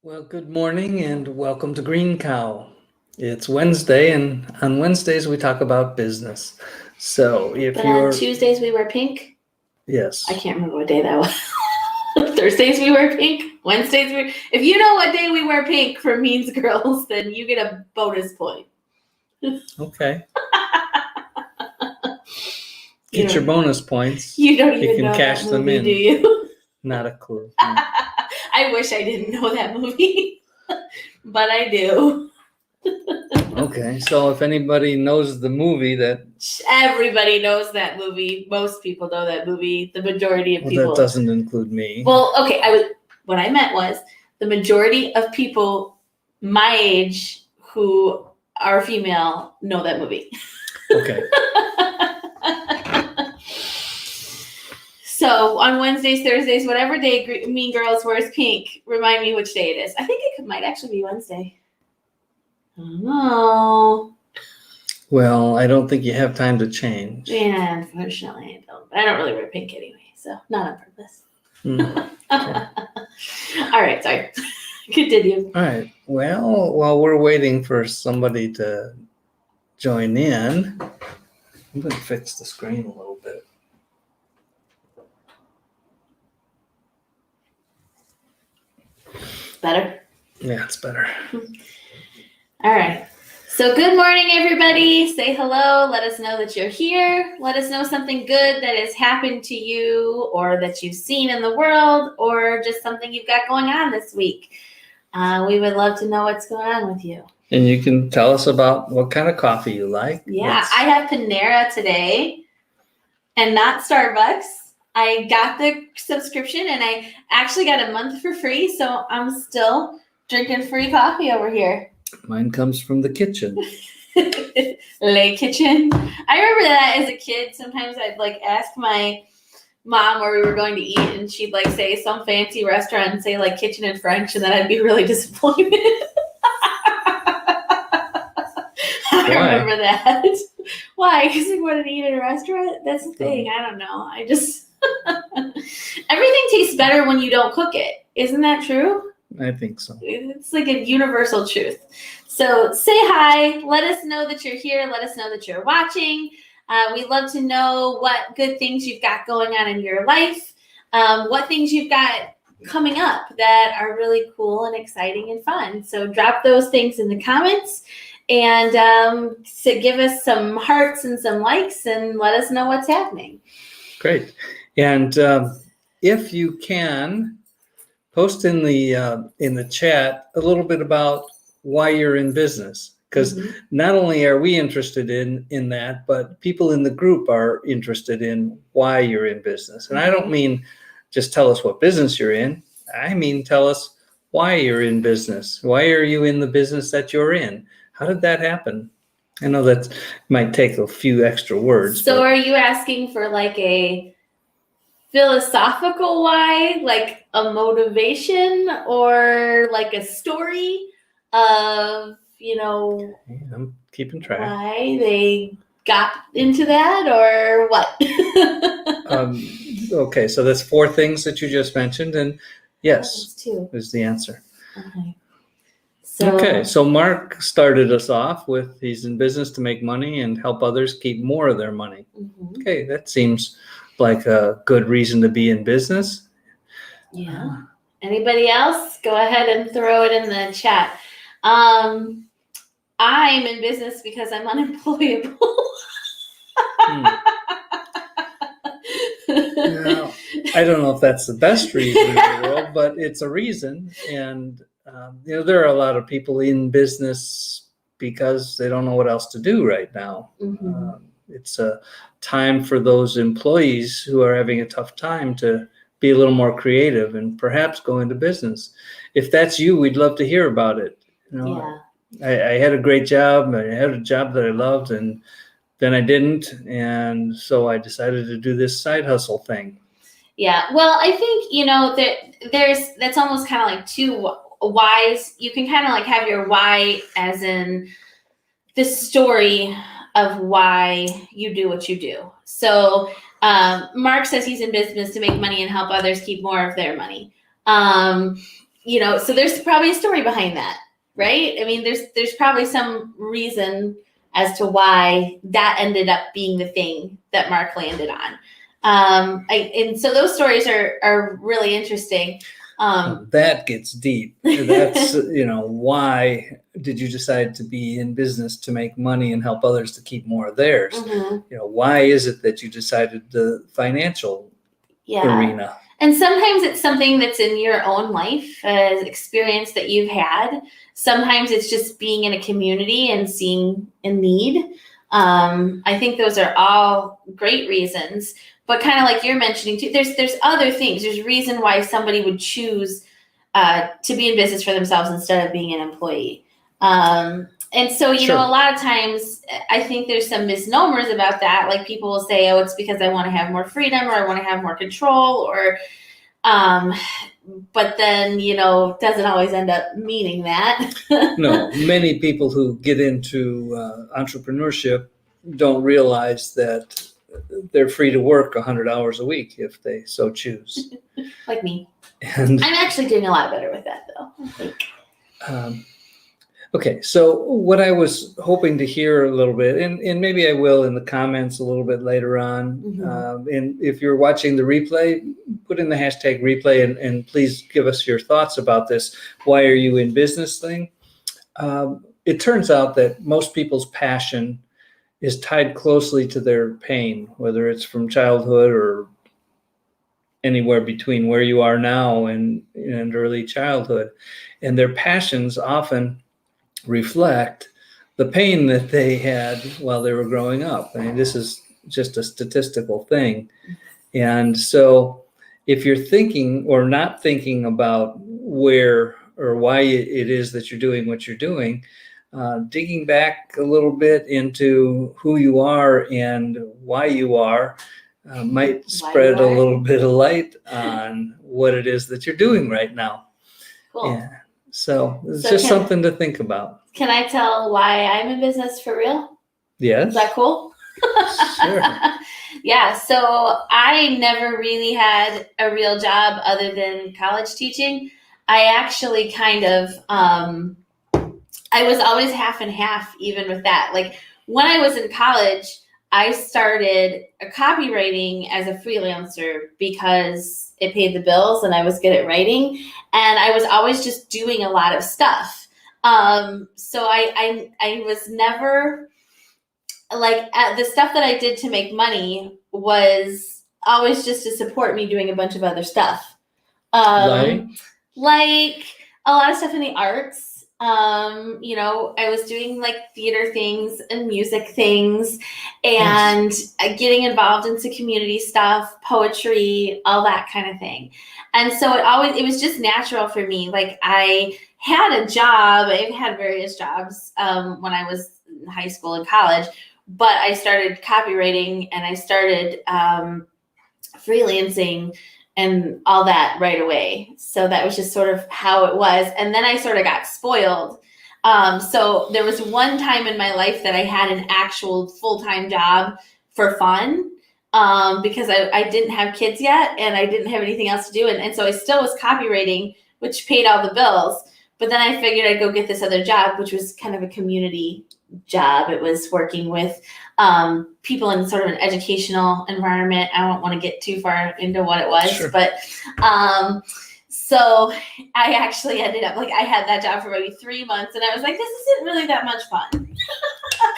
Well, good morning and welcome to Green Cow. It's Wednesday, and on Wednesdays we talk about business. So if But you're on Tuesdays we wear pink. yes, I can't remember what day that was. Thursdays we wear pink. Wednesdays we. If you know what day we wear pink for Means Girls, then you get a bonus point. okay, You get your don't- bonus points. You don't You even can know cash that them movie, in. do you? Not a clue. No. I wish I didn't know that movie, but I do. Okay, so if anybody knows the movie Everybody knows that movie. Most people know that movie. The majority of well, people. that doesn't include me. Well, okay. What I meant was the majority of people my age who are female know that movie. Okay. So on Wednesdays, Thursdays, whatever day Mean Girls wears pink, remind me which day it is. I think it might actually be Wednesday. I don't know. Well, I don't think you have time to change. Yeah, unfortunately I don't. I don't really wear pink anyway, so not on purpose. Okay. All right, sorry. Continue. All right. Well, while we're waiting for somebody to join in, I'm going to fix the screen a little bit. Better? Yeah, it's better. All right. So good morning, everybody. Say hello. Let us know that you're here. Let us know something good that has happened to you or that you've seen in the world or just something you've got going on this week. We would love to know what's going on with you. And you can tell us about what kind of coffee you like. Yeah, I have Panera today and not Starbucks. I got the subscription and I actually got a month for free, so I'm still drinking free coffee over here. Mine comes from the kitchen. Le Kitchen. I remember that as a kid. Sometimes I'd like ask my mom where we were going to eat, and she'd like say some fancy restaurant and say like kitchen in French, and then I'd be really disappointed. I remember that. Why? Because I wanted to eat at a restaurant? That's the thing. I don't know. I just everything tastes better when you don't cook it. Isn't that true? I think so. It's like a universal truth. So say hi. Let us know that you're here. Let us know that you're watching. We'd love to know what good things you've got going on in your life. What things you've got coming up that are really cool and exciting and fun. So drop those things in the comments and so give us some hearts and some likes and let us know what's happening. Great. And if you can, post in the chat a little bit about why you're in business, because not only are we interested in that, but people in the group are interested in why you're in business. And I don't mean just tell us what business you're in. I mean tell us why you're in business. Why are you in the business that you're in? How did that happen? I know that might take a few extra words. So are you asking for like a philosophical why, like a motivation, or like a story of, I'm keeping track. why they got into that or what? Okay, so that's 4 things that you just mentioned, and yes, is the answer. Okay. So Mark started us off with he's in business to make money and help others keep more of their money. Okay, that seems like a good reason to be in business. Yeah. Anybody else? Go ahead and throw it in the chat. I'm in business because I'm unemployable. Now, I don't know if that's the best reason in the world, but it's a reason. And there are a lot of people in business because they don't know what else to do right now. It's a time for those employees who are having a tough time to be a little more creative and perhaps go into business. If that's you, we'd love to hear about it. I had a great job. I had a job that I loved, and then I didn't. And so I decided to do this side hustle thing. Yeah. Well, I think, that's almost kind of like 2 whys. You can kind of like have your why as in the story of why you do what you do. So Mark says he's in business to make money and help others keep more of their money. so there's probably a story behind that, right? I mean, there's probably some reason as to why that ended up being the thing that Mark landed on. And so those stories are really interesting. That gets deep. That's, why did you decide to be in business to make money and help others to keep more of theirs? Mm-hmm. Why is it that you decided the financial arena? And sometimes it's something that's in your own life, experience that you've had. Sometimes it's just being in a community and seeing a need. I think those are all great reasons. But kind of like you're mentioning too, there's other things. There's reason why somebody would choose to be in business for themselves instead of being an employee. And so, Sure. A lot of times I think there's some misnomers about that. Like people will say, oh, it's because I want to have more freedom or I want to have more control or, but then, doesn't always end up meaning that. No, many people who get into entrepreneurship don't realize that they're free to work 100 hours a week if they so choose. Like me. And I'm actually doing a lot better with that, though, I think. Okay, so what I was hoping to hear a little bit, and maybe I will in the comments a little bit later on, and if you're watching the replay, put in the hashtag replay and please give us your thoughts about this. Why are you in business thing? It turns out that most people's passion is tied closely to their pain, whether it's from childhood or anywhere between where you are now and early childhood. And their passions often reflect the pain that they had while they were growing up. I mean, this is just a statistical thing. And so if you're thinking or not thinking about where or why it is that you're doing what you're doing, digging back a little bit into who you are and why you are might spread a little bit of light on what it is that you're doing right now. Cool. Yeah. So it's just something to think about. Can I tell why I'm in business for real? Yes. Is that cool? Sure. Yeah. So I never really had a real job other than college teaching. I actually kind of, I was always half and half even with that. Like when I was in college, I started copywriting as a freelancer because it paid the bills and I was good at writing. And I was always just doing a lot of stuff. So I was never like the stuff that I did to make money was always just to support me doing a bunch of other stuff. Like a lot of stuff in the arts. I was doing like theater things and music things and getting involved into community stuff, poetry, all that kind of thing. And so it was just natural for me. Like I had a job, I had various jobs when I was in high school and college, but I started copywriting and I started freelancing and all that right away. So that was just sort of how it was. And then I sort of got spoiled. So there was one time in my life that I had an actual full-time job for fun because I didn't have kids yet and I didn't have anything else to do. And so I still was copywriting, which paid all the bills. But then I figured I'd go get this other job, which was kind of a community job. It was working with people in sort of an educational environment. I don't want to get too far into what it was, Sure. But so I actually ended up I had that job for maybe 3 months and I was like, this isn't really that much fun.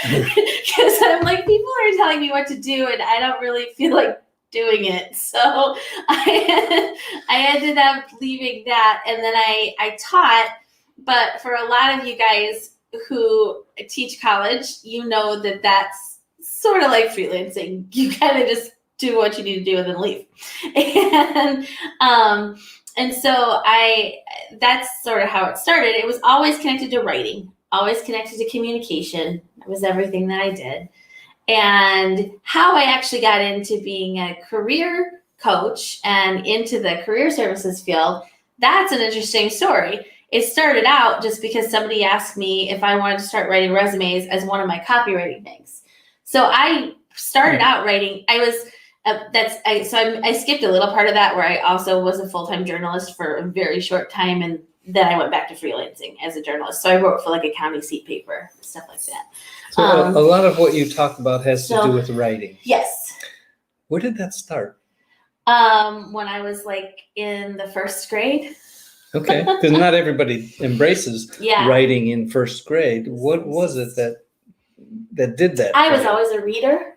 Because I'm like, people are telling me what to do and I don't really feel like doing it. So I ended up leaving that and then I taught, but for a lot of you guys who teach college, that's sort of like freelancing. You kind of just do what you need to do and then leave. And so that's sort of how it started. It was always connected to writing, always connected to communication. That was everything that I did. And how I actually got into being a career coach and into the career services field, that's an interesting story. It started out just because somebody asked me if I wanted to start writing resumes as one of my copywriting things. So I started out writing. I skipped a little part of that where I also was a full-time journalist for a very short time, and then I went back to freelancing as a journalist. So I wrote for like a county seat paper, stuff like that. So a lot of what you talk about has to do with writing. Yes. Where did that start? When I was like in the first grade. Okay, because not everybody embraces writing in first grade. What was it that did that? I was always a reader.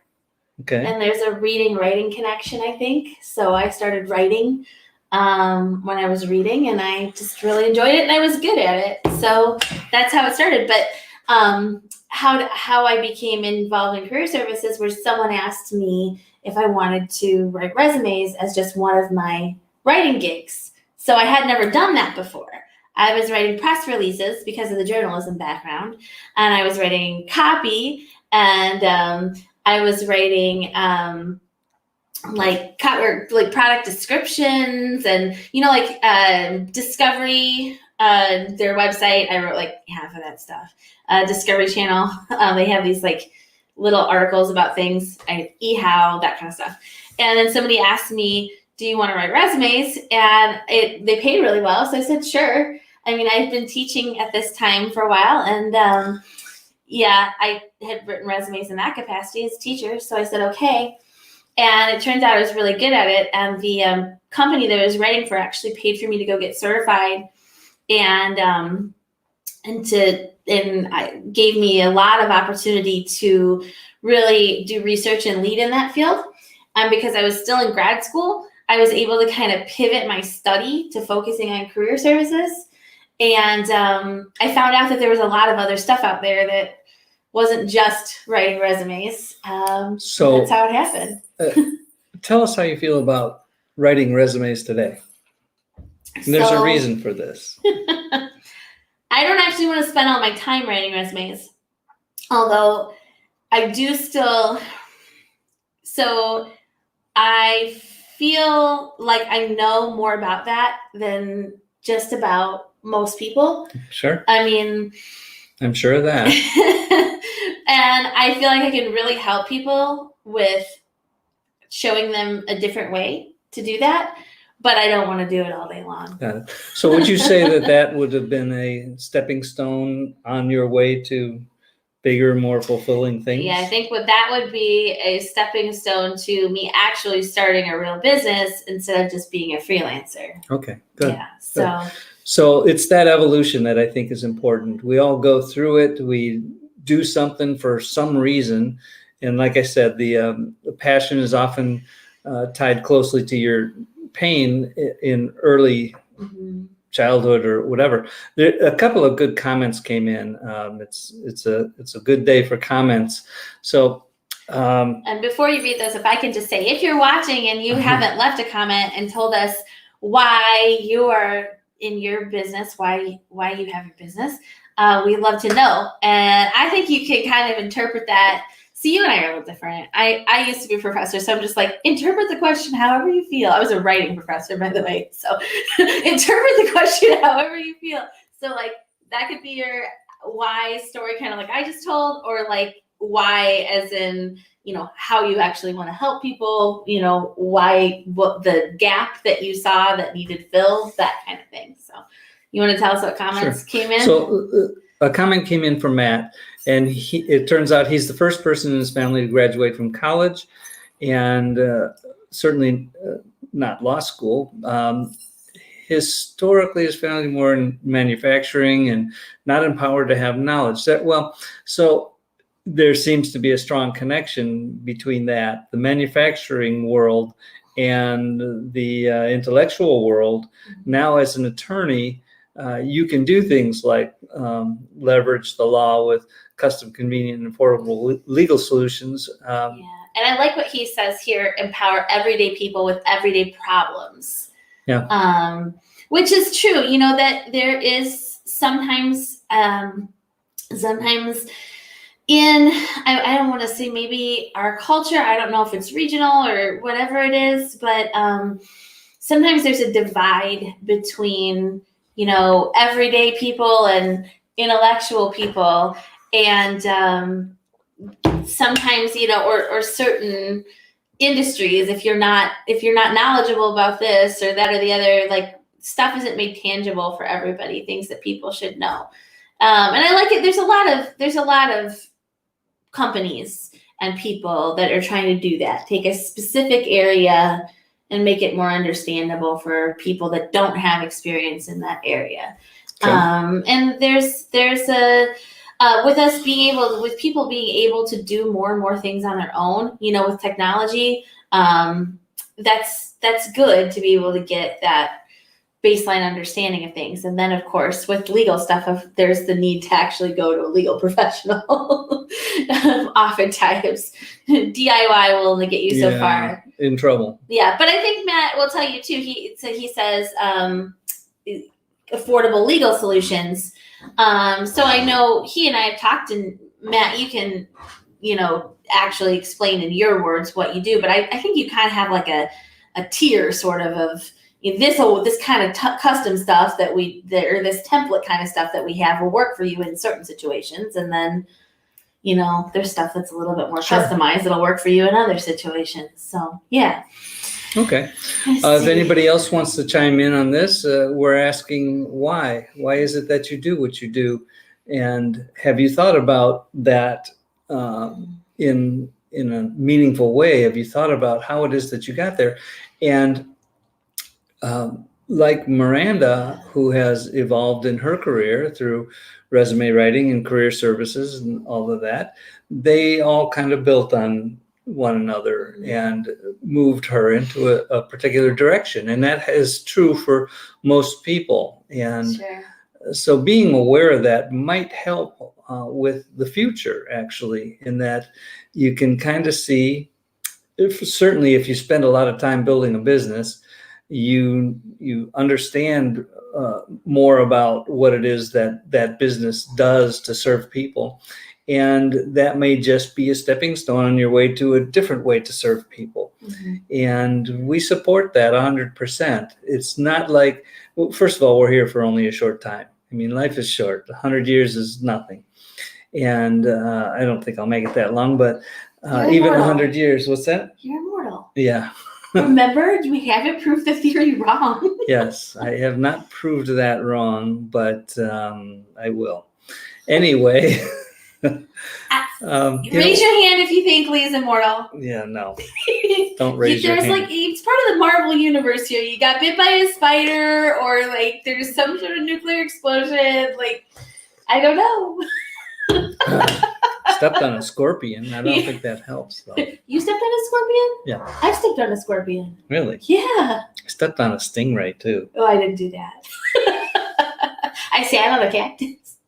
Okay. And there's a reading-writing connection, I think. So I started writing when I was reading, and I just really enjoyed it, and I was good at it. So that's how it started. But how I became involved in career services was someone asked me if I wanted to write resumes as just one of my writing gigs. So I had never done that before. I was writing press releases because of the journalism background, and I was writing copy, and I was writing like product descriptions, and Discovery, their website. I wrote like half of that stuff. Discovery Channel. They have these like little articles about things. eHow, that kind of stuff. And then somebody asked me, "Do you want to write resumes?" And they paid really well, so I said sure. I mean, I've been teaching at this time for a while, and I had written resumes in that capacity as a teacher. So I said, okay. And it turns out I was really good at it. And the company that I was writing for actually paid for me to go get certified, and gave me a lot of opportunity to really do research and lead in that field. Because I was still in grad school, I was able to kind of pivot my study to focusing on career services. And I found out that there was a lot of other stuff out there that wasn't just writing resumes. So that's how it happened. Tell us how you feel about writing resumes today. And there's a reason for this. I don't actually want to spend all my time writing resumes, although I do still. So I feel like I know more about that than just about most people. Sure. I mean, I'm sure of that. And I feel like I can really help people with showing them a different way to do that, but I don't want to do it all day long. Got it. So would you say that would have been a stepping stone on your way to bigger, more fulfilling things? Yeah, I think that would be a stepping stone to me actually starting a real business instead of just being a freelancer. Okay, good. Yeah, So it's that evolution that I think is important. We all go through it. We do something for some reason. And like I said, the passion is often tied closely to your pain in early childhood or whatever. A couple of good comments came in. It's a good day for comments. So and before you read those, if I can just say, if you're watching and you haven't left a comment and told us why you are in your business, why you have your business, we'd love to know. And I think you can kind of interpret that. See, you and I are a little different. I used to be a professor, so I'm just like, interpret the question however you feel. I was a writing professor, by the way. So interpret the question however you feel. So like that could be your why story, kind of like I just told, or like why as in, how you actually want to help people, what the gap that you saw that needed filled, that kind of thing. So you want to tell us what comments came in? So a comment came in from Matt, and it turns out he's the first person in his family to graduate from college, and certainly not law school. Historically, his family more in manufacturing and not empowered to have knowledge. So there seems to be a strong connection between the manufacturing world and the intellectual world. Now, as an attorney, you can do things like leverage the law with custom, convenient, and affordable legal solutions. And I like what he says here: empower everyday people with everyday problems. Yeah. Which is true. That there is sometimes in, I don't want to say maybe our culture, I don't know if it's regional or whatever it is, but sometimes there's a divide between, everyday people and intellectual people. And sometimes, or certain industries, if you're not knowledgeable about this or that or the other, like stuff isn't made tangible for everybody, things that people should know. And I like it. There's a lot of companies and people that are trying to do that. Take a specific area and make it more understandable for people that don't have experience in that area. Okay. And there's a with people being able to do more and more things on their own, with technology, that's good to be able to get that baseline understanding of things. And then of course with legal stuff, there's the need to actually go to a legal professional. Oftentimes DIY will only get you so far in trouble. Yeah, but I think Matt will tell you too. He says affordable legal solutions. So I know he and I have talked, and Matt, you can actually explain in your words what you do, but I think you kind of have like a tier sort of this kind of custom stuff or this template kind of stuff that we have will work for you in certain situations. And then, there's stuff that's a little bit more customized that'll work for you in other situations. So, yeah. Okay. If anybody else wants to chime in on this, we're asking why. Why is it that you do what you do? And have you thought about that in a meaningful way? Have you thought about how it is that you got there? And like Miranda, who has evolved in her career through resume writing and career services and all of that, they all kind of built on one another and moved her into a particular direction. And that is true for most people. And so being aware of that might help with the future, actually, in that you can kind of see, certainly if you spend a lot of time building a business, you understand more about what it is that business does to serve people. And that may just be a stepping stone on your way to a different way to serve people. Mm-hmm. And we support that 100%. It's not like, well, first of all, we're here for only a short time. I mean, life is short. 100 years is nothing. And I don't think I'll make it that long, but even 100 years, what's that? You're immortal. Yeah. Remember, we haven't proved the theory wrong. Yes, I have not proved that wrong, but I will. Anyway. Raise your hand if you think Lee's immortal. Yeah, no. Don't raise your hand. There's it's part of the Marvel universe here. You got bit by a spider, or there's some sort of nuclear explosion. I don't know. Stepped on a scorpion. I don't think that helps, though. You stepped on a scorpion? Yeah. I've stepped on a scorpion. Really? Yeah. I stepped on a stingray, too. Oh, I didn't do that. I sat on a cactus.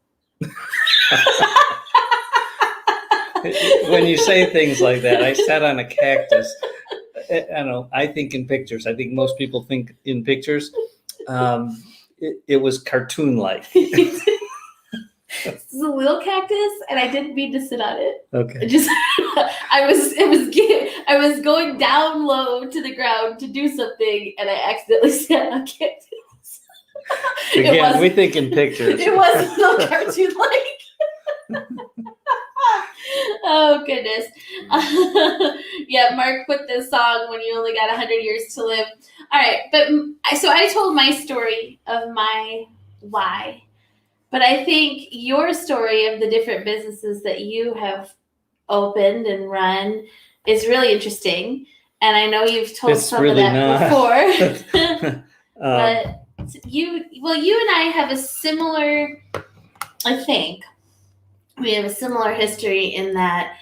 When you say things like that, I sat on a cactus. I don't know. I think in pictures. I think most people think in pictures. It was cartoon-like. This is a little cactus, and I didn't mean to sit on it. Okay. I was going down low to the ground to do something, and I accidentally sat on cactus. Again, we think in pictures. It wasn't so cartoon-like. Oh, goodness. Yeah, Mark put this song, When You Only Got 100 Years to Live. All right, but so I told my story of my why. But I think your story of the different businesses that you have opened and run is really interesting. And I know you've told some of that before. But you and I have a similar, I think, we have a similar history in that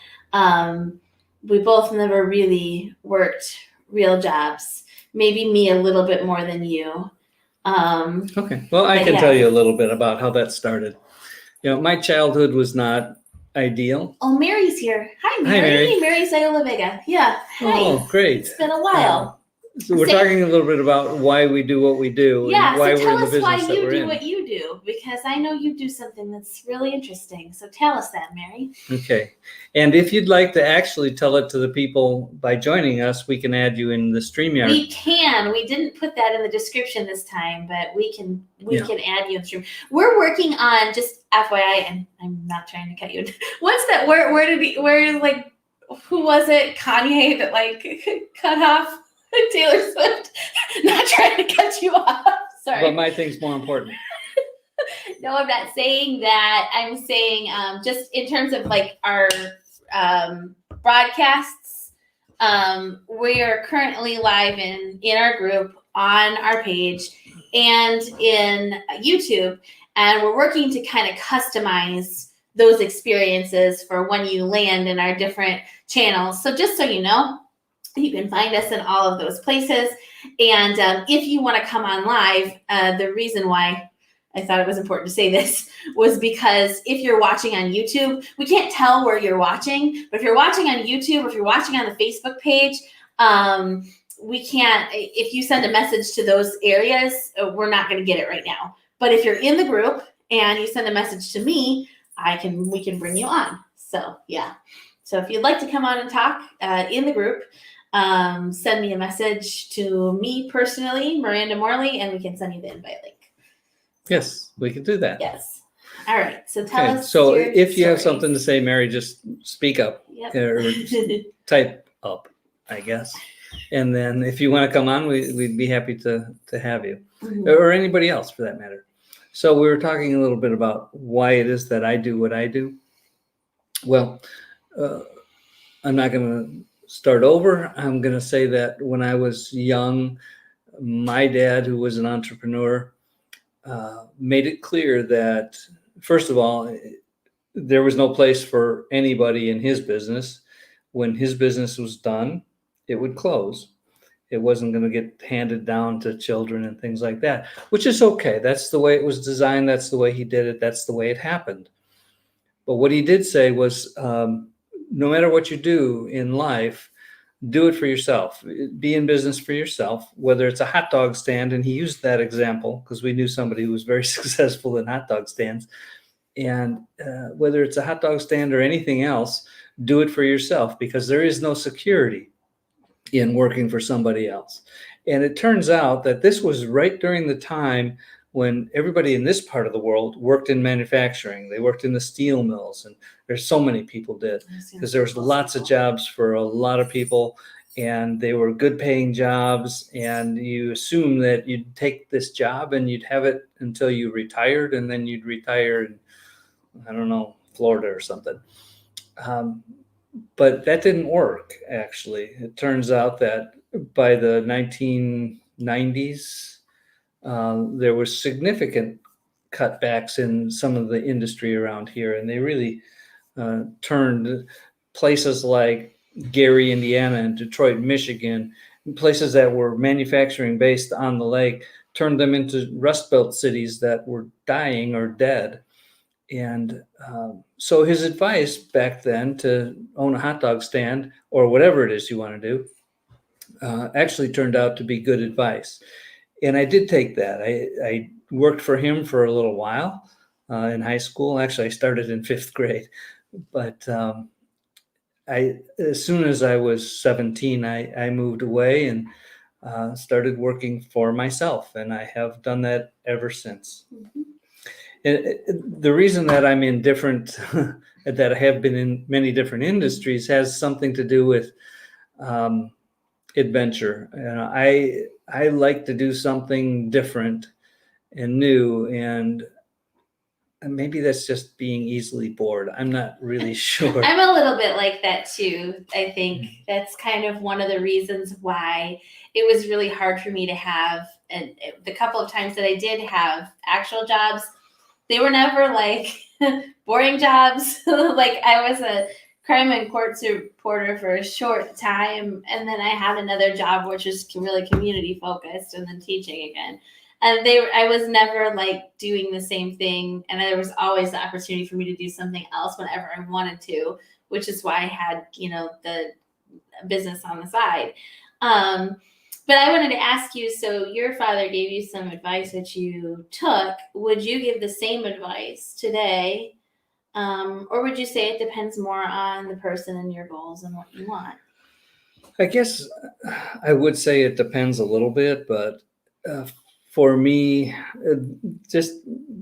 we both never really worked real jobs. Maybe me a little bit more than you. Okay. Well, I can tell you a little bit about how that started. My childhood was not ideal. Oh, Mary's here. Hi, Mary. Hi, Mary. Mary Sayola Vega. Yeah. Hi. Oh, great. It's been a while. So we're talking a little bit about why we do what we do. Yeah, and why so tell we're in the us business why that you we're do in. what you do, because I know you do something that's really interesting. So tell us that, Mary. Okay. And if you'd like to actually tell it to the people by joining us, we can add you in the StreamYard. We can. We didn't put that in the description this time, but we can add you in the stream. We're working on, just FYI, and I'm not trying to cut you. What's that? Where who was it? Kanye that like cut off Taylor Swift. Not trying to cut you off. Sorry. But my thing's more important. No, I'm not saying that. I'm saying just in terms of like our broadcasts, we are currently live in our group on our page and in YouTube, and we're working to kind of customize those experiences for when you land in our different channels. So just so you know, you can find us in all of those places. And if you want to come on live, the reason why I thought it was important to say this was because if you're watching on YouTube, we can't tell where you're watching, but if you're watching on YouTube, if you're watching on the Facebook page, we can't, if you send a message to those areas, we're not going to get it right now. But if you're in the group and you send a message to me, we can bring you on. So yeah. So if you'd like to come on and talk in the group, send me a message to me personally, Miranda Morley, and we can send you the invite link. Yes, we can do that. Yes. All right. So tell us. So your if you have stories. something to say, Mary, just speak up Yep. or type up, I guess. And then if you want to come on, we'd be happy to have you, Mhm. or anybody else for that matter. So we were talking a little bit about why it is that I do what I do. Well, I'm not going to start over. I'm going to say that when I was young, my dad, who was an entrepreneur, made it clear that, first of all, there was no place for anybody in his business. When his business was done, it would close. It wasn't going to get handed down to children and things like that, which is okay. That's the way it was designed. That's the way he did it. That's the way it happened. But what he did say was, no matter what you do in life, do it for yourself. Be in business for yourself, whether it's a hot dog stand. And he used that example because we knew somebody who was very successful in hot dog stands. And whether it's a hot dog stand or anything else, do it for yourself, because there is no security in working for somebody else. And it turns out that this was right during the time when everybody in this part of the world worked in manufacturing. They worked in the steel mills, and there's so many people did, because there was lots of jobs for a lot of people, and they were good paying jobs. And you assume that you'd take this job and you'd have it until you retired, and then you'd retire in, I don't know, Florida or something. But that didn't work, actually. It turns out that by the 1990s, there was significant cutbacks in some of the industry around here, and they really turned places like Gary, Indiana, and Detroit, Michigan, places that were manufacturing based on the lake, turned them into Rust Belt cities that were dying or dead. And so his advice back then to own a hot dog stand or whatever it is you want to do actually turned out to be good advice. And I did take that. I worked for him for a little while in high school. Actually, I started in 5th grade. But as soon as I was 17, I moved away and started working for myself. And I have done that ever since. Mhm. The reason that I'm in different, that I have been in many different industries, has something to do with adventure. I like to do something different and new, and maybe that's just being easily bored. I'm not really sure. I'm a little bit like that too. I think that's kind of one of the reasons why it was really hard for me to have, and the couple of times that I did have actual jobs, they were never like boring jobs. Like I was a crime and courts reporter for a short time, and then I had another job which was really community focused, and then teaching again. And I was never like doing the same thing, and there was always the opportunity for me to do something else whenever I wanted to, which is why I had, the business on the side. But I wanted to ask you, so your father gave you some advice that you took. Would you give the same advice today? Or would you say it depends more on the person and your goals and what you want? I guess I would say it depends a little bit, but for me, just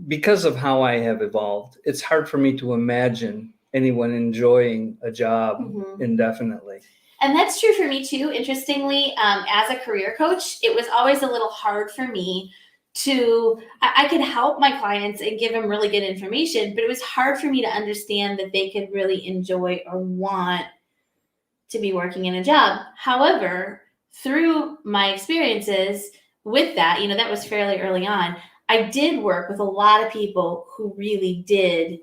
because of how I have evolved, it's hard for me to imagine anyone enjoying a job Mhm. indefinitely. And that's true for me too. Interestingly, as a career coach, it was always a little hard for me I could help my clients and give them really good information, but it was hard for me to understand that they could really enjoy or want to be working in a job. However, through my experiences with that, that was fairly early on, I did work with a lot of people who really did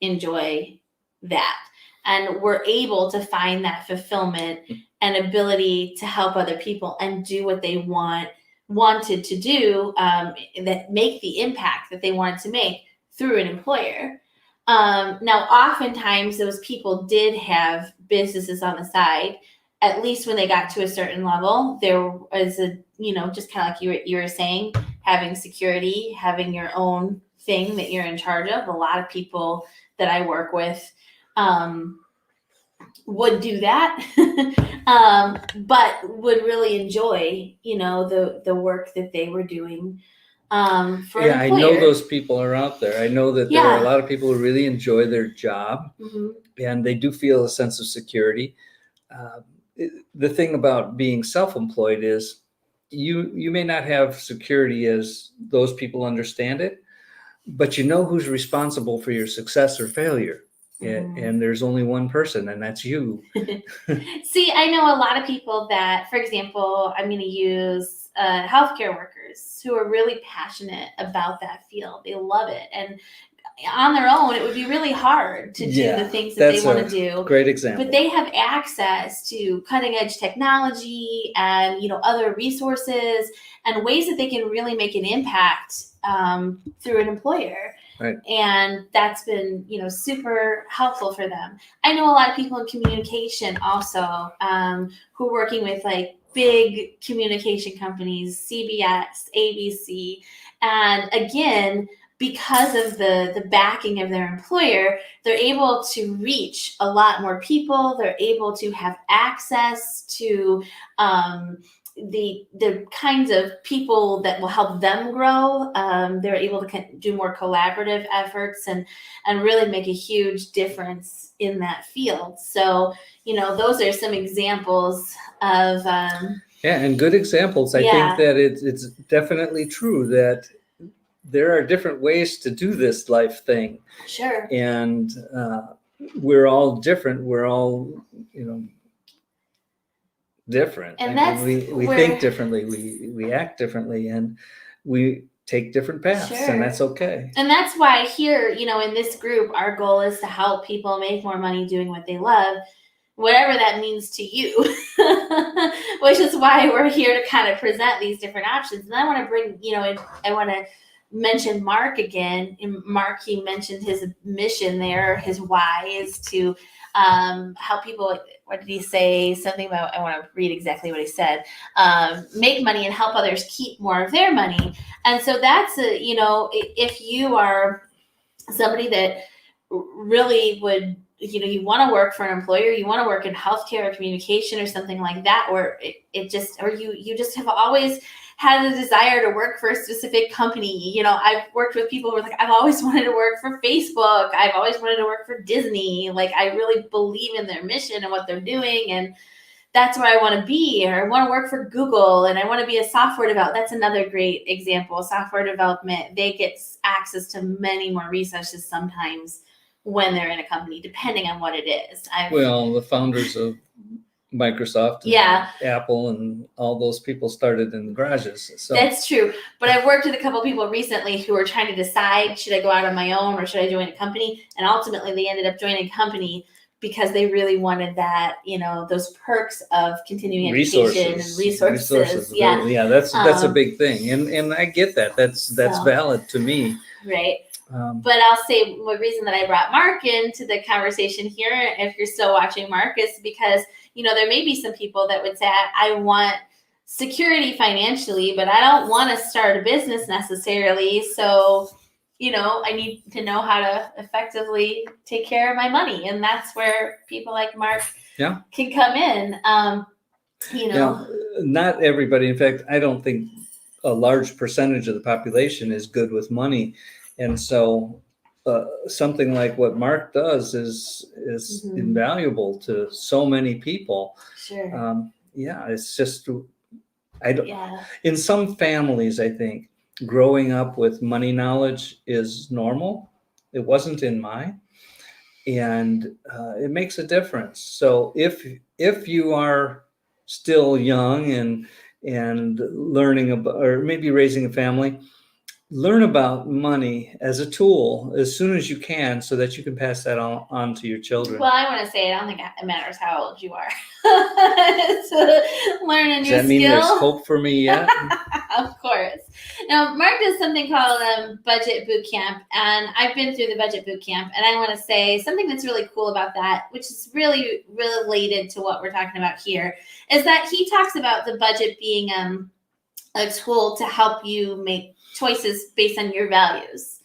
enjoy that and were able to find that fulfillment and ability to help other people and do what they wanted to do, that make the impact that they wanted to make through an employer. Now, oftentimes those people did have businesses on the side. At least when they got to a certain level, there was just kind of like you were saying, having security, having your own thing that you're in charge of. A lot of people that I work with would do that, but would really enjoy, the work that they were doing. For an I employer. know those people are out there. I know that there are a Yeah. lot of people who really enjoy their job, and they do feel a sense of security. The thing about being self-employed is you may not have security as those people understand it, but you know who's responsible for your success or failure. And there's only one person, and that's you. See, I know a lot of people that, for example, I'm going to use healthcare workers who are really passionate about that field. They love it. And on their own, it would be really hard to do the things that they want to do. Great example. But they have access to cutting edge technology and other resources and ways that they can really make an impact through an employer. Right. And that's been super helpful for them. I know a lot of people in communication also who are working with like big communication companies, CBS, ABC, and again, because of the backing of their employer, they're able to reach a lot more people. They're able to have access to the kinds of people that will help them grow. They're able to do more collaborative efforts and really make a huge difference in that field. So, those are some examples of and good examples. I think that it's definitely true that there are different ways to do this life thing. Sure. And we're all different. We're all, different. And that's we think differently. We act differently, and we take different paths, and that's okay. And that's why here, in this group, our goal is to help people make more money doing what they love, whatever that means to you, which is why we're here to kind of present these different options. And I want to bring, I want to mention Mark again. Mark, he mentioned his mission there, his why is to help people. What did he say? Something about, I want to read exactly what he said, make money and help others keep more of their money. And so that's, if you are somebody that really would, you want to work for an employer, you want to work in healthcare or communication or something like that, or you just have always had a desire to work for a specific company. I've worked with people who are like, I've always wanted to work for Facebook. I've always wanted to work for Disney. Like, I really believe in their mission and what they're doing. And that's where I want to be. Or I want to work for Google and I want to be a software developer. That's another great example. Software development, they get access to many more resources sometimes when they're in a company, depending on what it is. The founders of Microsoft and Apple and all those people started in the garages. So that's true. But I've worked with a couple of people recently who are trying to decide, should I go out on my own or should I join a company? And ultimately they ended up joining a company because they really wanted that, those perks of continuing education and resources. Yeah, that's a big thing. And I get that. That's valid to me. Right. But I'll say the reason that I brought Mark into the conversation here, if you're still watching Mark, is because, there may be some people that would say, I want security financially, but I don't want to start a business necessarily. So, I need to know how to effectively take care of my money. And that's where people like Mark can come in. Not everybody. In fact, I don't think a large percentage of the population is good with money. And so something like what Mark does is Mhm. invaluable to so many people. Sure. Yeah, it's just I don't. Yeah. In some families, I think growing up with money knowledge is normal. It wasn't in mine, and it makes a difference. So if you are still young and learning about, or maybe raising a family, learn about money as a tool as soon as you can so that you can pass that on to your children. Well, I want to say I don't think it matters how old you are. To learn a Does new that mean skill. there's hope for me yet? Of course. Now, Mark does something called budget boot camp, and I've been through the budget boot camp, and I want to say something that's really cool about that, which is really related to what we're talking about here, is that he talks about the budget being a tool to help you make choices based on your values,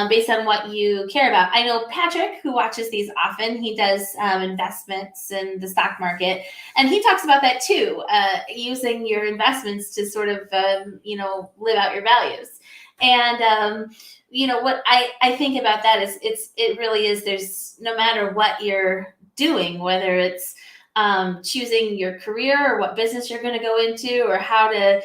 based on what you care about. I know Patrick, who watches these often, he does investments in the stock market, and he talks about that too, using your investments to sort of, live out your values. And, what I think about that is it really is, there's no matter what you're doing, whether it's choosing your career or what business you're going to go into or how to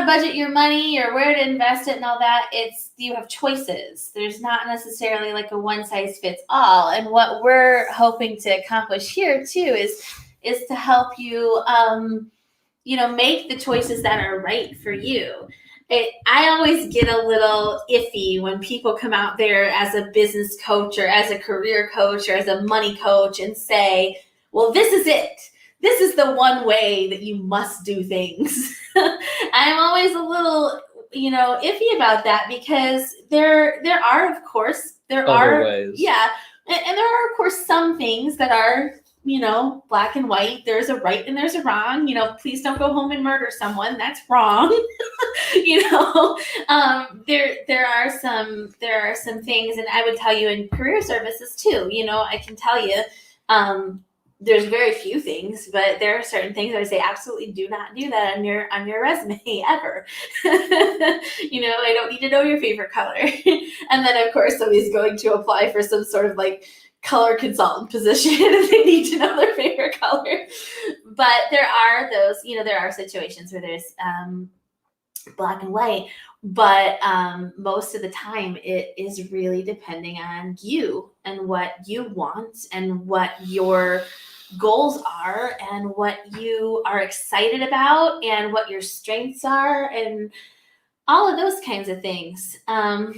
budget your money or where to invest it and all that, you have choices. There's not necessarily like a one size fits all. And what we're hoping to accomplish here too is to help you, make the choices that are right for you. I always get a little iffy when people come out there as a business coach or as a career coach or as a money coach and say, well, this is it. This is the one way that you must do things. I'm always a little, iffy about that because there are, of course, Other ways. Yeah. And there are, of course, some things that are, black and white. There's a right and there's a wrong. Please don't go home and murder someone. That's wrong. There are some things, and I would tell you in career services too. I can tell you, there's very few things, but there are certain things I would say absolutely do not do that on your resume ever. I don't need to know your favorite color. And then of course somebody's going to apply for some sort of like color consultant position and they need to know their favorite color. But there are those, there are situations where there's black and white, but most of the time it is really depending on you and what you want and what your goals are and what you are excited about and what your strengths are and all of those kinds of things. But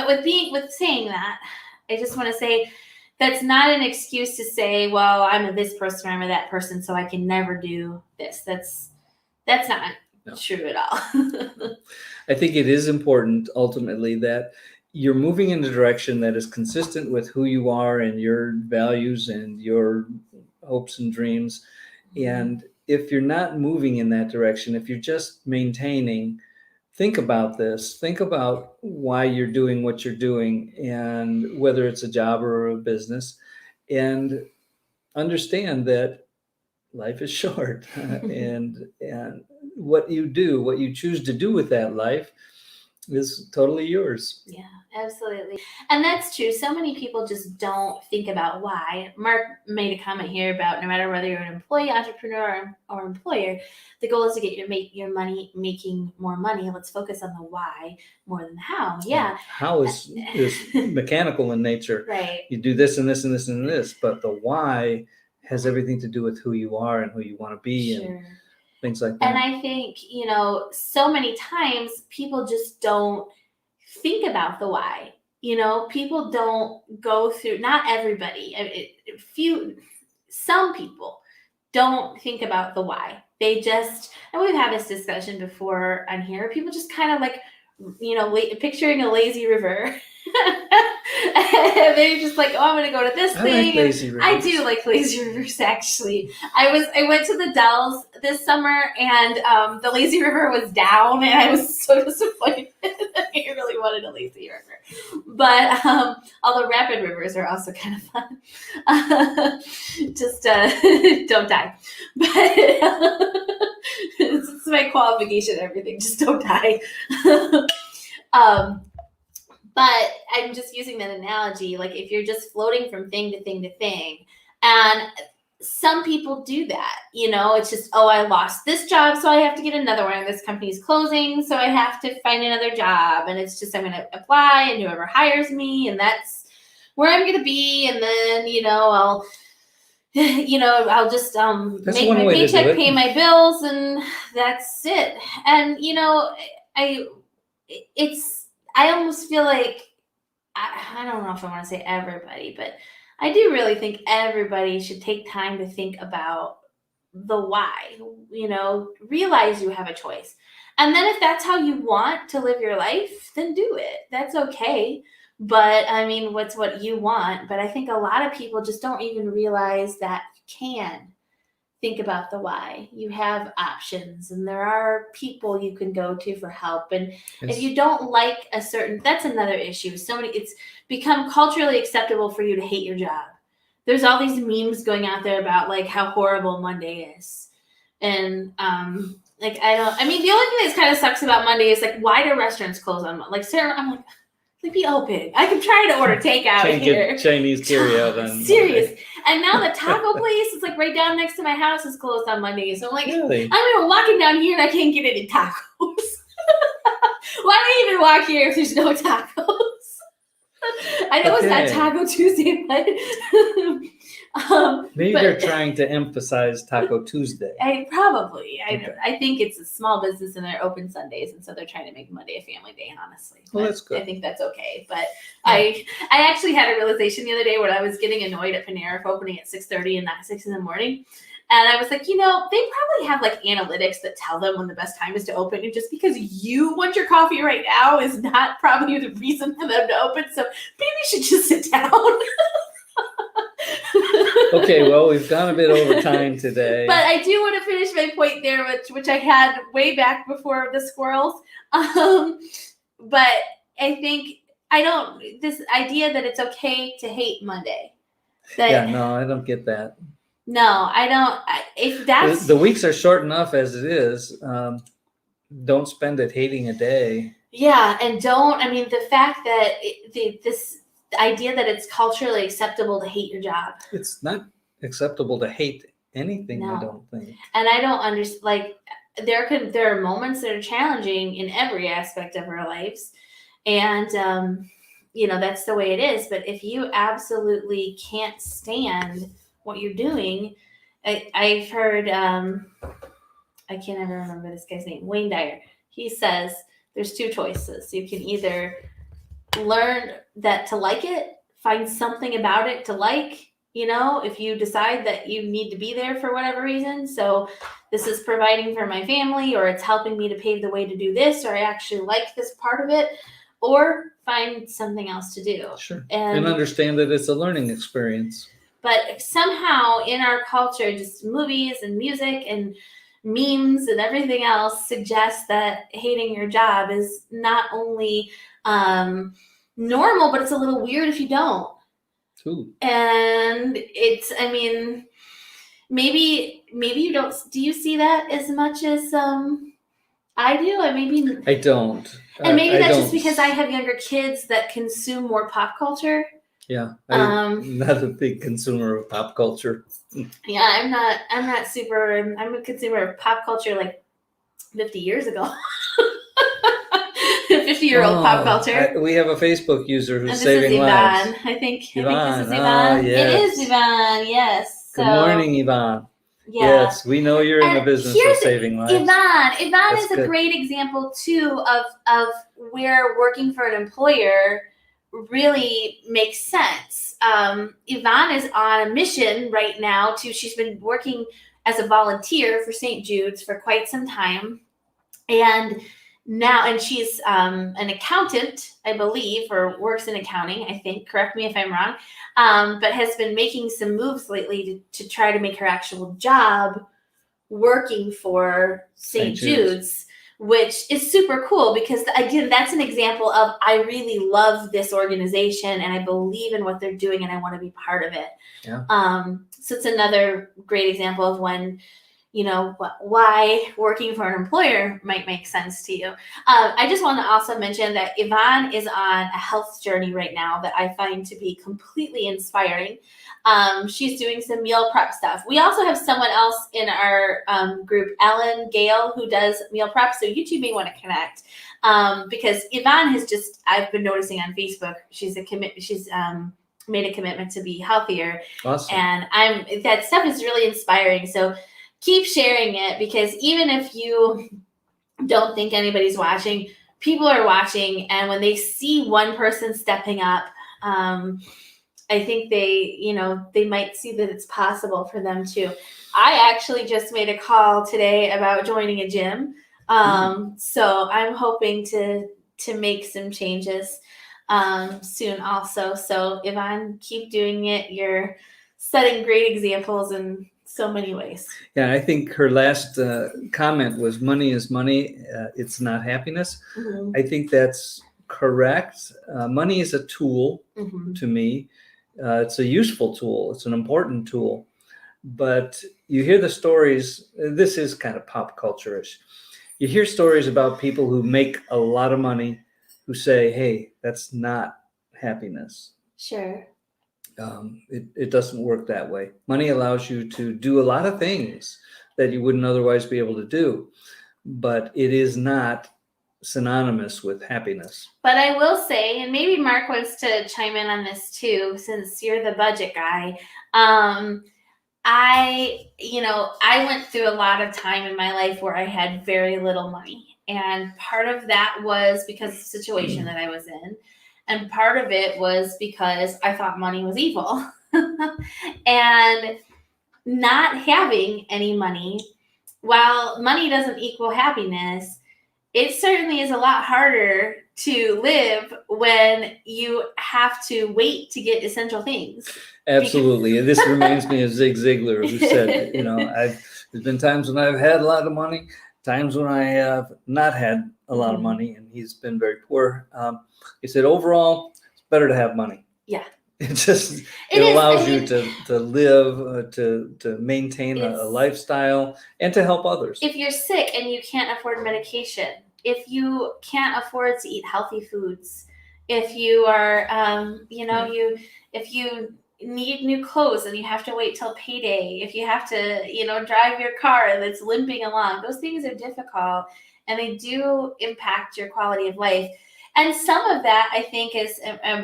with saying that, I just want to say that's not an excuse to say, well, I'm a this person or I'm a that person, so I can never do this. That's not true at all. I think it is important ultimately that you're moving in a direction that is consistent with who you are and your values and your hopes and dreams. And if you're not moving in that direction, if you're just maintaining, think about this. Think about why you're doing what you're doing and whether it's a job or a business, and understand that life is short and what you choose to do with that life is totally yours. Yeah, absolutely. And that's true. So many people just don't think about why. Mark made a comment here about no matter whether you're an employee, entrepreneur, or employer, the goal is to get your money making more money. Let's focus on the why more than the how. Yeah. How is mechanical in nature. Right. You do this and this and this and this, but the why has everything to do with who you are and who you want to be. Sure. And things like that. And I think, so many times people just don't think about the why. People don't go through, not everybody, some people don't think about the why. They just, and we've had this discussion before on here, people just kind of like, picturing a lazy river. They're just like, oh, I'm gonna go to this thing. Like lazy rivers. I do like lazy rivers, actually. I went to the Dells this summer, and the lazy river was down, and I was so disappointed. I really wanted a lazy river, but although rapid rivers are also kind of fun. Just don't die. But this is my qualification. Everything, just don't die. But I'm just using that analogy. Like if you're just floating from thing to thing to thing, and some people do that, it's just, oh, I lost this job, so I have to get another one. This company's closing, so I have to find another job. And it's just, I'm going to apply, and whoever hires me, and that's where I'm going to be. And then, I'll just That's make one my way to do paycheck, it. pay my bills, and that's it. And, I almost feel like, I don't know if I want to say everybody, but I do really think everybody should take time to think about the why, realize you have a choice. And then if that's how you want to live your life, then do it. That's okay. But I mean, what's what you want? But I think a lot of people just don't even realize that you can think about the why. You have options, and there are people you can go to for help. And if you don't like that's another issue. It's become culturally acceptable for you to hate your job. There's all these memes going out there about like how horrible Monday is. And the only thing that kind of sucks about Monday is like, why do restaurants close on Monday? Like, Sarah, I'm like, be open. I can try to order takeout Can't here. get Chinese carryout on Serious. Monday. And now the taco place is like right down next to my house is closed on Monday. So I'm like, Really? I'm even walking down here and I can't get any tacos. Why do I even walk here if there's no tacos? I know it's not Taco Tuesday, but maybe they're trying to emphasize Taco Tuesday. I think it's a small business and they're open Sundays, and so they're trying to make Monday a family day. Honestly, well, that's good. I think that's okay. But I actually had a realization the other day when I was getting annoyed at Panera for opening at 6:30 and not 6 in the morning. And I was like, they probably have like analytics that tell them when the best time is to open. And just because you want your coffee right now is not probably the reason for them to open. So maybe you should just sit down. Okay, well, we've gone a bit over time today. But I do want to finish my point there, which I had way back before the squirrels. But I think this idea that it's okay to hate Monday. No, I don't get that. No, I don't. If that's the weeks are short enough as it is. Don't spend it hating a day. Yeah, and the fact that this idea that it's culturally acceptable to hate your job. It's not acceptable to hate anything. No. I don't think. And I don't understand. Like there are moments that are challenging in every aspect of our lives, and that's the way it is. But if you absolutely can't stand what you're doing, I've heard, I can't ever remember this guy's name, Wayne Dyer. He says there's two choices. You can either learn that to like it, find something about it to like, if you decide that you need to be there for whatever reason. So this is providing for my family, or it's helping me to pave the way to do this, or I actually like this part of it, or find something else to do. Sure. And understand that it's a learning experience. But somehow in our culture, just movies and music and memes and everything else suggests that hating your job is not only normal, but it's a little weird if you don't. Ooh. And maybe you don't. Do you see that as much as I do? I don't. And maybe that's just because I have younger kids that consume more pop culture. Yeah, I'm not a big consumer of pop culture. Yeah, I'm not super. I'm a consumer of pop culture like 50 years ago. 50-year-old pop culture. We have a Facebook user who's saving lives. I think this is Yvonne. Yvonne. Yes. It is Yvonne. Yes. Good morning, Yvonne. Yeah. Yes, we know you're in the business of saving lives. Yvonne is a great example too of where working for an employer really makes sense. Yvonne is on a mission right now she's been working as a volunteer for St. Jude's for quite some time. And she's an accountant, I believe, or works in accounting, I think. Correct me if I'm wrong. But has been making some moves lately to try to make her actual job working for St. Jude's, which is super cool because, again, that's an example of I really love this organization and I believe in what they're doing and I want to be part of it. Yeah. So it's another great example of when, why working for an employer might make sense to you. I just want to also mention that Yvonne is on a health journey right now that I find to be completely inspiring. She's doing some meal prep stuff. We also have someone else in our group, Ellen Gale, who does meal prep. So you two may want to connect because Yvonne I've been noticing on Facebook, she's made a commitment to be healthier. Awesome. And that stuff is really inspiring. So keep sharing it, because even if you don't think anybody's watching, people are watching. And when they see one person stepping up, I think they might see that it's possible for them too. I actually just made a call today about joining a gym. So I'm hoping to make some changes soon also. So Yvonne, keep doing it. You're setting great examples in so many ways. Yeah, I think her last comment was money is money. It's not happiness. Mm-hmm. I think that's correct. Money is a tool to me. It's a useful tool. It's an important tool. But you hear the stories. This is kind of pop culture-ish. You hear stories about people who make a lot of money who say, hey, that's not happiness. Sure. It doesn't work that way. Money allows you to do a lot of things that you wouldn't otherwise be able to do, but it is not synonymous with happiness. But I will say, and maybe Mark wants to chime in on this too, since you're the budget guy. I went through a lot of time in my life where I had very little money. And part of that was because of the situation that I was in. And part of it was because I thought money was evil. And not having any money, while money doesn't equal happiness, it certainly is a lot harder to live when you have to wait to get essential things. Absolutely. And this reminds me of Zig Ziglar, who said, there's been times when I've had a lot of money, times when I have not had a lot of money, and he's been very poor. He said, overall, it's better to have money. Yeah. It allows you to live, to maintain a lifestyle, and to help others. If you're sick and you can't afford medication, if you can't afford to eat healthy foods, if you are, if you need new clothes and you have to wait till payday, if you have to, drive your car that's limping along, those things are difficult and they do impact your quality of life. And some of that, I think, is,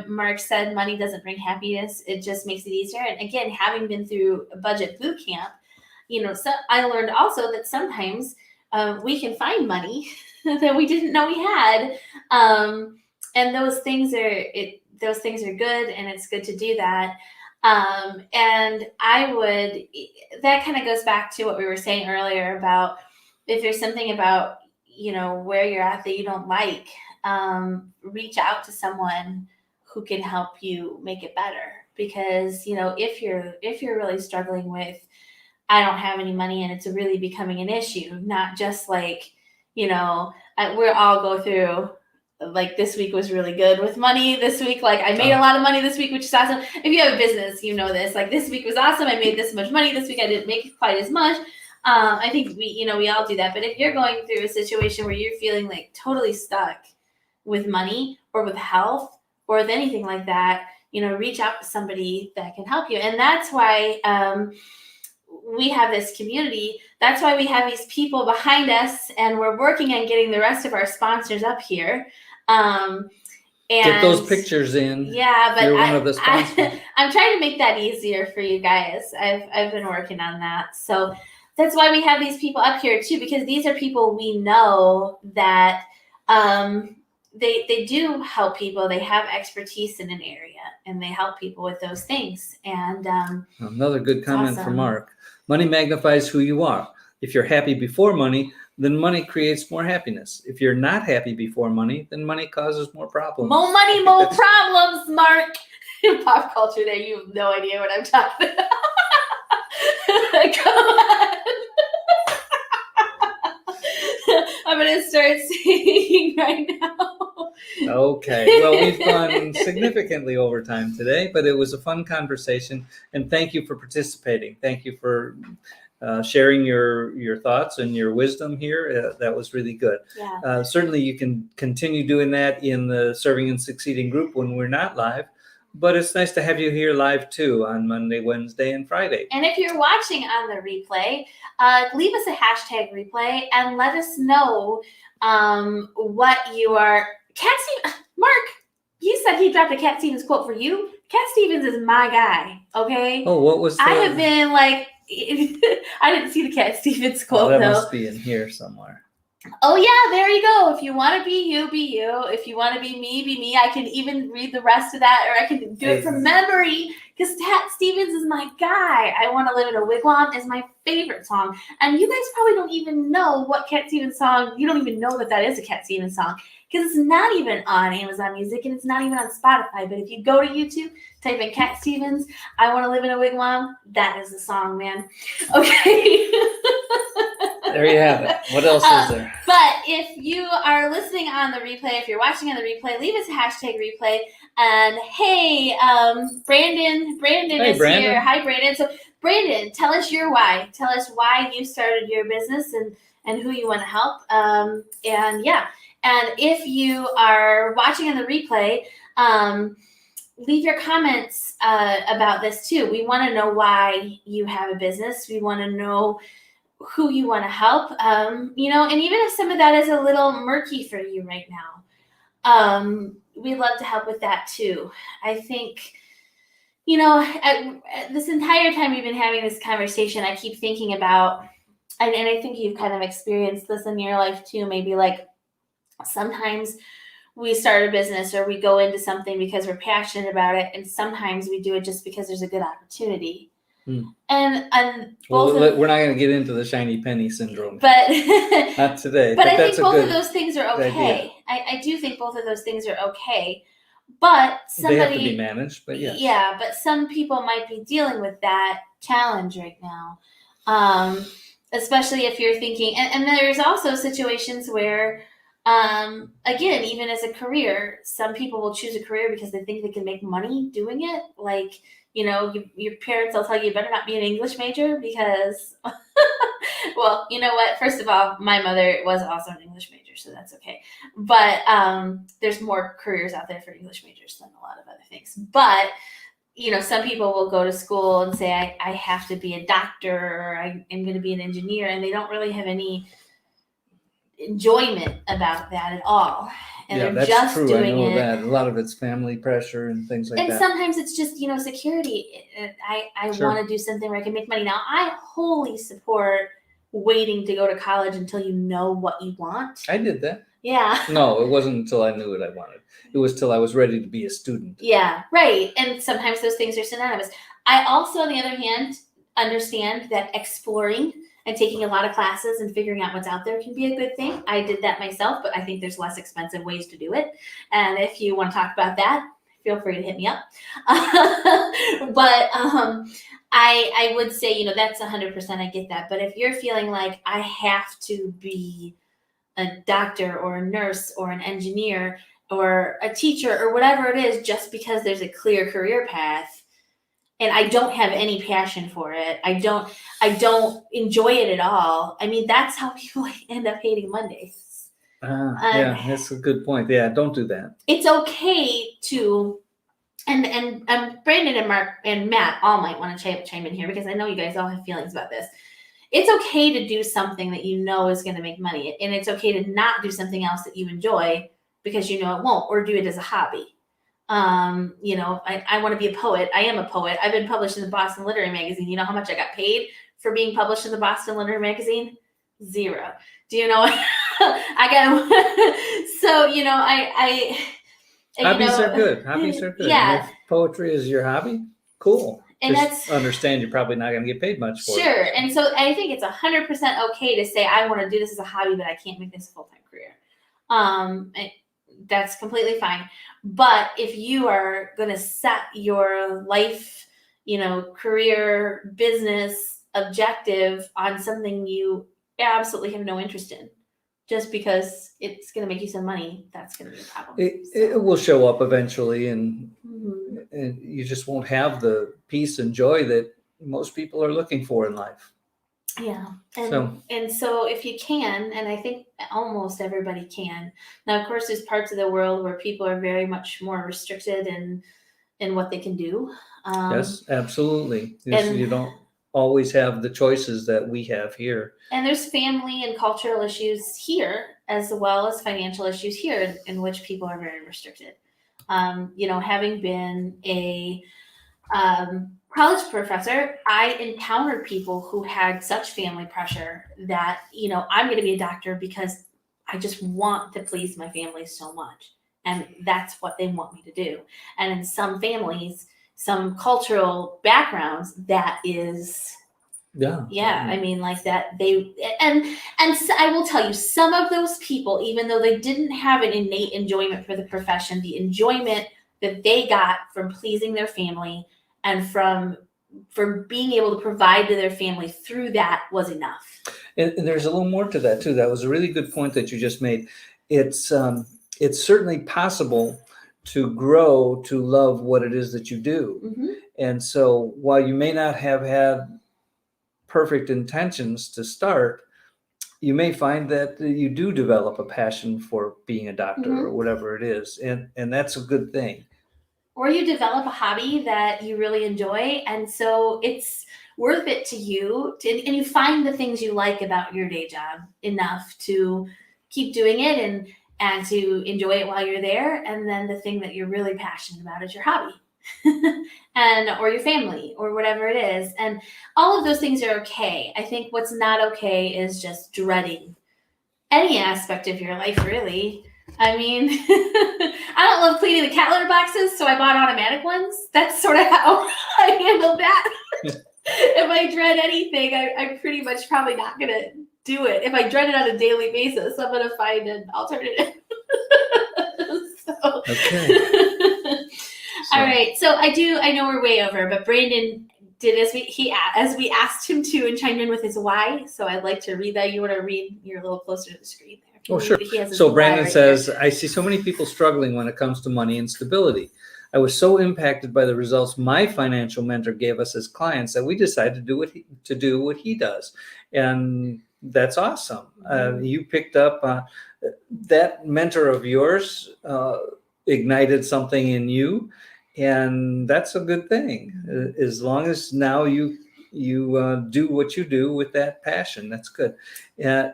Mark said, money doesn't bring happiness. It just makes it easier. And again, having been through a budget boot camp, so I learned also that sometimes we can find money that we didn't know we had. And those things are good, and it's good to do that. And that kind of goes back to what we were saying earlier about if there's something about, where you're at that you don't like, reach out to someone who can help you make it better. Because, if you're really struggling with, I don't have any money, and it's really becoming an issue, not just like, we all go through, like, this week was really good with money. This week, like, I made a lot of money this week, which is awesome. If you have a business, you know this. Like, this week was awesome. I made this much money. This week I didn't make quite as much. I think we all do that. But if you're going through a situation where you're feeling like totally stuck with money or with health or with anything like that, reach out to somebody that can help you. And that's why we have this community. That's why we have these people behind us, and we're working on getting the rest of our sponsors up here. And get those pictures in. Yeah, but you're one of the sponsors. I'm trying to make that easier for you guys. I've been working on that. So that's why we have these people up here too, because these are people we know that they do help people. They have expertise in an area, and they help people with those things. And another good comment from Mark. Money magnifies who you are. If you're happy before money, then money creates more happiness. If you're not happy before money, then money causes more problems. More money, more problems, Mark. In pop culture there, you have no idea what I'm talking about. Come on. I'm going to start singing right now. Okay. Well, we've gone significantly over time today, but it was a fun conversation. And thank you for participating. Thank you for sharing your thoughts and your wisdom here. That was really good. Yeah. Certainly, you can continue doing that in the Serving and Succeeding group when we're not live. But it's nice to have you here live too on Monday, Wednesday, and Friday. And if you're watching on the replay, leave us a hashtag replay and let us know what you are. Mark, you said he dropped a Cat Stevens quote for you. Cat Stevens is my guy, okay? Oh, what was I have been like, I didn't see the Cat Stevens quote, that though. must be in here somewhere. Oh, yeah, there you go. If you want to be you, be you. If you want to be me. I can even read the rest of that, or I can do it from memory, because Cat Stevens is my guy. I Want to Live in a Wigwam is my favorite song. And you guys probably don't even know what Cat Stevens song, you don't even know that is a Cat Stevens song, because it's not even on Amazon Music, and it's not even on Spotify. But if you go to YouTube, type in Cat Stevens, I Want to Live in a Wigwam, that is the song, man. Okay. There you have it. What else is there? But if you are listening on the replay, if you're watching on the replay, leave us a hashtag replay. And hey, Brandon is here. Hi, Brandon. So Brandon, tell us your why. Tell us why you started your business and who you want to help. And if you are watching on the replay, leave your comments about this too. We want to know why you have a business. We want to know who you want to help, and even if some of that is a little murky for you right now, we'd love to help with that too. I think, this entire time we've been having this conversation, I keep thinking about, and I think you've kind of experienced this in your life too, maybe like sometimes we start a business or we go into something because we're passionate about it, and sometimes we do it just because there's a good opportunity. And we're not going to get into the shiny penny syndrome, but not today. But I think both of those things are okay. I do think both of those things are okay. But they have to be managed. But yes. Yeah, but some people might be dealing with that challenge right now, especially if you're thinking. And there's also situations where, again, even as a career, some people will choose a career because they think they can make money doing it. Like, your parents will tell you better not be an English major because, well, you know what? First of all, my mother was also an English major, so that's okay. But there's more careers out there for English majors than a lot of other things. But, some people will go to school and say, I have to be a doctor or I'm going to be an engineer, and they don't really have any enjoyment about that at all. And yeah, they're that's just true. doing I know it. that. A lot of it's family pressure and things like that. And sometimes it's just, security. I Sure. want to do something where I can make money. Now, I wholly support waiting to go to college until you know what you want. I did that. Yeah. No, it wasn't until I knew what I wanted. It was till I was ready to be a student. Yeah, right. And sometimes those things are synonymous. I also, on the other hand, understand that exploring and taking a lot of classes and figuring out what's out there can be a good thing. I did that myself, but I think there's less expensive ways to do it. And if you want to talk about that, feel free to hit me up. But I would say, that's 100%. I get that. But if you're feeling like I have to be a doctor or a nurse or an engineer or a teacher or whatever it is, just because there's a clear career path, and I don't have any passion for it, I don't enjoy it at all. I mean, that's how people end up hating Mondays. Yeah, that's a good point. Yeah, don't do that. It's okay to, and Brandon and Mark and Matt all might want to chime in here, because I know you guys all have feelings about this. It's okay to do something that you know is going to make money, and it's okay to not do something else that you enjoy because you know it won't, or do it as a hobby. I want to be a poet. I am a poet. I've been published in the Boston Literary Magazine. You know how much I got paid for being published in the Boston Literary Magazine? $0. Do you know what I got? So, Hobbies are good. Hobbies are good. Yeah. And if poetry is your hobby, cool. And just understand you're probably not going to get paid much for it. Sure. And so I think it's 100% okay to say, I want to do this as a hobby, but I can't make this a full-time career. That's completely fine. But if you are going to set your life, career, business objective on something you absolutely have no interest in, just because it's going to make you some money, that's going to be a problem. It will show up eventually, and you just won't have the peace and joy that most people are looking for in life. Yeah. So And so if you can, and I think almost everybody can. Now, of course, there's parts of the world where people are very much more restricted in what they can do. yes, absolutely. You And don't always have the choices that we have here. and there's family and cultural issues here as well as financial issues here in which people are very restricted. Having been a college professor, I encountered people who had such family pressure that, I'm going to be a doctor because I just want to please my family so much. And that's what they want me to do. And in some families, some cultural backgrounds, that is, Yeah. I mean, like that I will tell you, some of those people, even though they didn't have an innate enjoyment for the profession, the enjoyment that they got from pleasing their family and for being able to provide to their family through that was enough. And there's a little more to that too. That was a really good point that you just made. It's certainly possible to grow to love what it is that you do. Mm-hmm. And so while you may not have had perfect intentions to start, you may find that you do develop a passion for being a doctor Mm-hmm. or whatever it is. And that's a good thing. Or you develop a hobby that you really enjoy, and so it's worth it to you and you find the things you like about your day job enough to keep doing it and to enjoy it while you're there, and then the thing that you're really passionate about is your hobby. Or your family or whatever it is, and all of those things are okay. I think what's not okay is just dreading any aspect of your life, really. I mean, I don't love cleaning the cat litter boxes, so I bought automatic ones. That's sort of how I handle that. If I dread anything, I'm pretty much probably not going to do it. If I dread it on a daily basis, I'm going to find an alternative. Okay. All right. So I know we're way over, but Brandon did as we asked him to and chimed in with his why. So I'd like to read that. You want to read? You're a little closer to the screen there. Oh, sure. So Brandon says, I see so many people struggling when it comes to money and stability. I was so impacted by the results my financial mentor gave us as clients that we decided to do what he does. And that's awesome. You picked up that mentor of yours ignited something in you. And that's a good thing. As long as now you do what you do with that passion. That's good.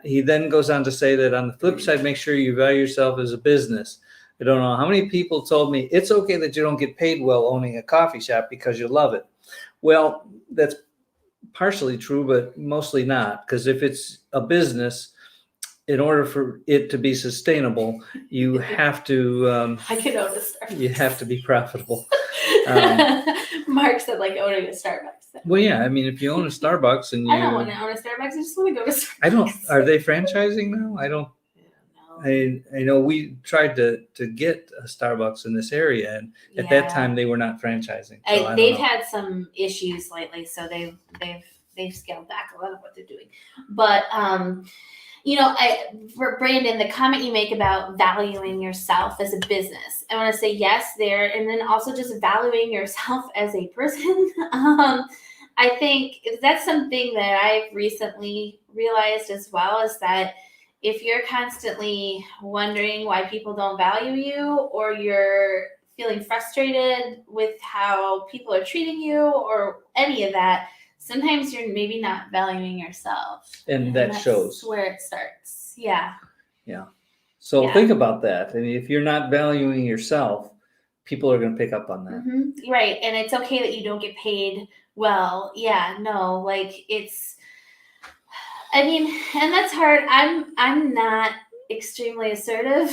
He then goes on to say that on the flip side, make sure you value yourself as a business. I don't know how many people told me it's okay that you don't get paid well owning a coffee shop because you love it. Well, that's partially true, but mostly not. Because if it's a business, in order for it to be sustainable, you have to. I can own a Starbucks. You have to be profitable. Mark said like owning a Starbucks. Well, yeah. I mean, if you own a Starbucks and I don't want to own a Starbucks. I just want to go to Starbucks. I don't. Are they franchising now? I don't. I know we tried to get a Starbucks in this area, and at that time they were not franchising. So they've had some issues lately, so they've scaled back a lot of what they're doing. But for Brandon, the comment you make about valuing yourself as a business, I want to say yes there, and then also just valuing yourself as a person. I think that's something that I've recently realized as well, is that if you're constantly wondering why people don't value you, or you're feeling frustrated with how people are treating you, or any of that, sometimes you're maybe not valuing yourself. And that shows. That's where it starts. Yeah. Yeah. So think about that. I mean, if you're not valuing yourself, people are going to pick up on that. Mm-hmm. Right. And it's okay that you don't get paid well. Yeah. No, like and that's hard. I'm not extremely assertive.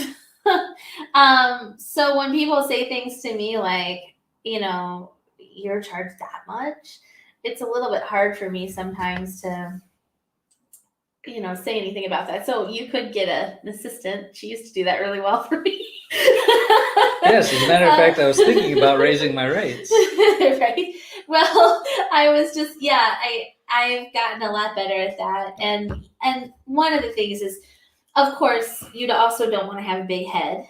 So when people say things to me like, you're charged that much, it's a little bit hard for me sometimes to, say anything about that. So you could get an assistant. She used to do that really well for me. Yes, as a matter of fact, I was thinking about raising my rates. Right. Well, I was just, I've gotten a lot better at that. And one of the things is, of course, you also don't want to have a big head.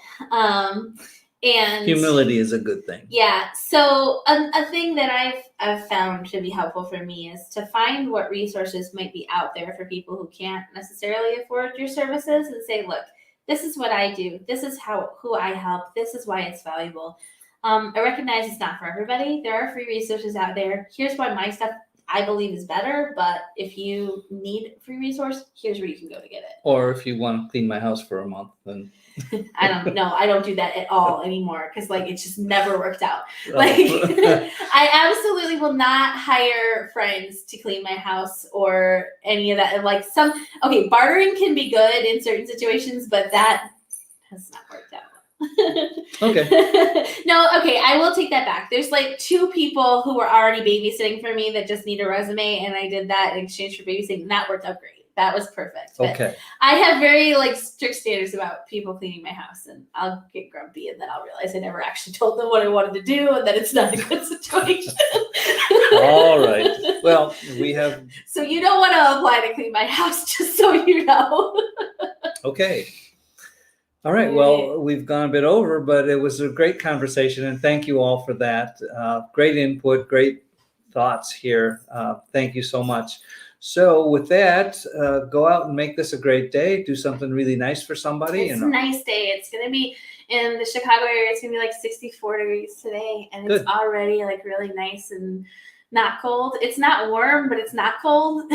And humility is a good thing. Yeah. So a thing that I've found to be helpful for me is to find what resources might be out there for people who can't necessarily afford your services and say, look, this is what I do. This is who I help. This is why it's valuable. I recognize it's not for everybody. There are free resources out there. Here's why my stuff I believe is better, but if you need a free resource, here's where you can go to get it. Or if you want to clean my house for a month, then I don't do that at all anymore because like it just never worked out. Oh. Like I absolutely will not hire friends to clean my house or any of that. Like bartering can be good in certain situations, but that has not worked out. Okay. No, okay, I will take that back. There's like 2 people who were already babysitting for me that just need a resume, and I did that in exchange for babysitting, and that worked out great. That was perfect. But Okay. I have very like strict standards about people cleaning my house, and I'll get grumpy, and then I'll realize I never actually told them what I wanted to do, and that it's not a good situation. All right. Well, we have. So you don't want to apply to clean my house, just so you know. Okay. All right. Well, we've gone a bit over, but it was a great conversation, and thank you all for that. Great input, great thoughts here. Thank you so much. So with that, go out and make this a great day. Do something really nice for somebody. It's a nice day. It's going to be in the Chicago area. It's going to be like 64 degrees today, and it's already like really nice and not cold. It's not warm, but it's not cold.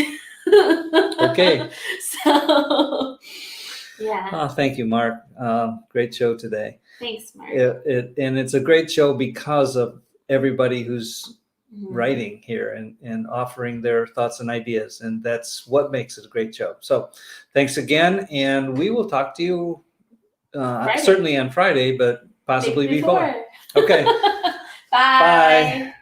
Okay. So... Yeah. Oh, thank you, Mark. Great show today. Thanks, Mark. And it's a great show because of everybody who's writing here and offering their thoughts and ideas. And that's what makes it a great show. So thanks again. And we will talk to you certainly on Friday, but possibly before. Okay. Bye. Bye.